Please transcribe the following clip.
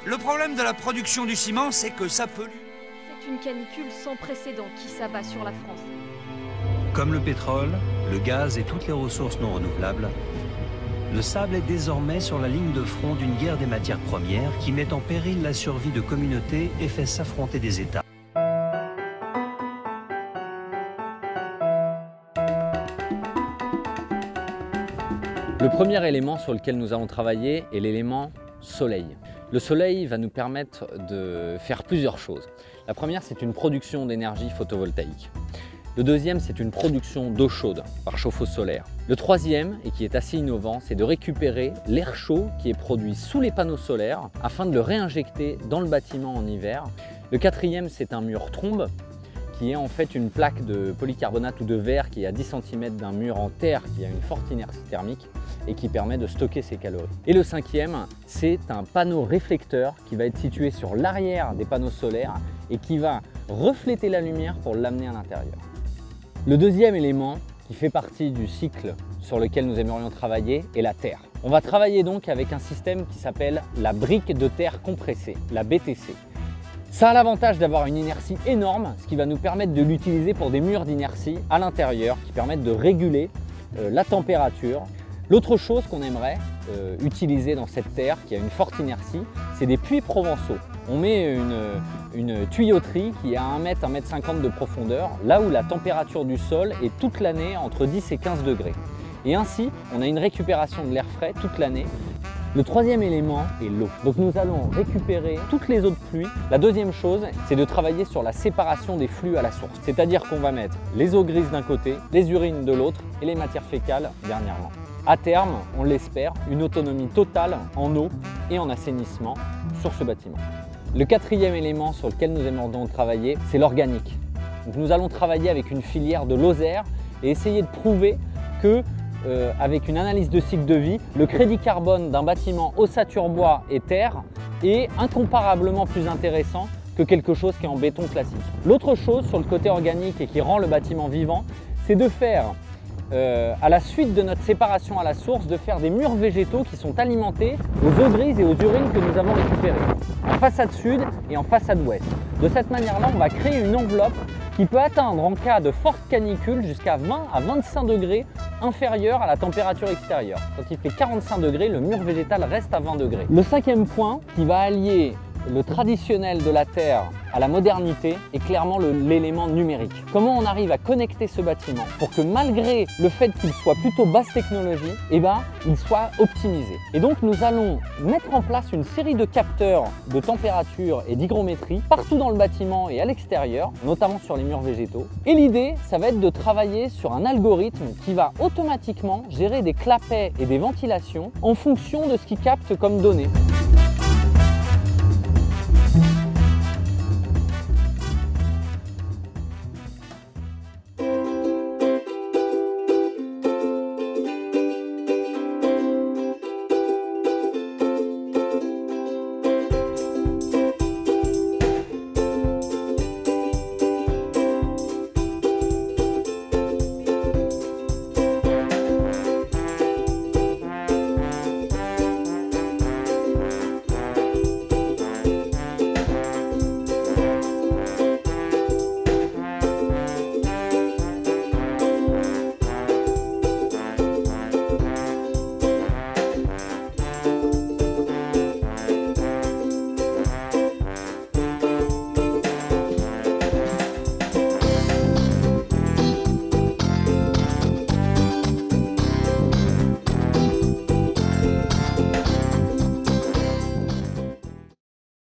Le problème de la production du ciment, c'est que ça pollue. C'est une canicule sans précédent qui s'abat sur la France. Comme le pétrole, le gaz et toutes les ressources non renouvelables, le sable est désormais sur la ligne de front d'une guerre des matières premières qui met en péril la survie de communautés et fait s'affronter des États. Le premier élément sur lequel nous allons travailler est l'élément soleil. Le soleil va nous permettre de faire plusieurs choses. La première, c'est une production d'énergie photovoltaïque. Le deuxième, c'est une production d'eau chaude par chauffe-eau solaire. Le troisième, et qui est assez innovant, c'est de récupérer l'air chaud qui est produit sous les panneaux solaires afin de le réinjecter dans le bâtiment en hiver. Le quatrième, c'est un mur trombe qui est en fait une plaque de polycarbonate ou de verre qui est à 10 cm d'un mur en terre qui a une forte inertie thermique et qui permet de stocker ses calories. Et le cinquième, c'est un panneau réflecteur qui va être situé sur l'arrière des panneaux solaires et qui va refléter la lumière pour l'amener à l'intérieur. Le deuxième élément qui fait partie du cycle sur lequel nous aimerions travailler est la terre. On va travailler donc avec un système qui s'appelle la brique de terre compressée, la BTC. Ça a l'avantage d'avoir une inertie énorme, ce qui va nous permettre de l'utiliser pour des murs d'inertie à l'intérieur qui permettent de réguler la température. L'autre chose qu'on aimerait utiliser dans cette terre qui a une forte inertie, c'est des puits provençaux. On met une tuyauterie qui est à 1 mètre, 1 mètre 50 de profondeur, là où la température du sol est toute l'année entre 10 et 15 degrés. Et ainsi, on a une récupération de l'air frais toute l'année. Le troisième élément est l'eau. Donc nous allons récupérer toutes les eaux de pluie. La deuxième chose, c'est de travailler sur la séparation des flux à la source. C'est-à-dire qu'on va mettre les eaux grises d'un côté, les urines de l'autre et les matières fécales dernièrement. À terme, on l'espère, une autonomie totale en eau et en assainissement sur ce bâtiment. Le quatrième élément sur lequel nous aimerions travailler, c'est l'organique. Nous allons travailler avec une filière de Lozère et essayer de prouver que avec une analyse de cycle de vie, le crédit carbone d'un bâtiment ossature bois et terre est incomparablement plus intéressant que quelque chose qui est en béton classique. L'autre chose sur le côté organique et qui rend le bâtiment vivant, c'est de faire, à la suite de notre séparation à la source, de faire des murs végétaux qui sont alimentés aux eaux grises et aux urines que nous avons récupérées, en façade sud et en façade ouest. De cette manière-là, on va créer une enveloppe qui peut atteindre en cas de forte canicule jusqu'à 20 à 25 degrés inférieur à la température extérieure. Quand il fait 45 degrés, le mur végétal reste à 20 degrés. Le cinquième point qui va allier le traditionnel de la terre à la modernité est clairement l'élément numérique. Comment on arrive à connecter ce bâtiment pour que malgré le fait qu'il soit plutôt basse technologie, il soit optimisé. Et donc nous allons mettre en place une série de capteurs de température et d'hygrométrie partout dans le bâtiment et à l'extérieur, notamment sur les murs végétaux. Et l'idée, ça va être de travailler sur un algorithme qui va automatiquement gérer des clapets et des ventilations en fonction de ce qu'il capte comme données.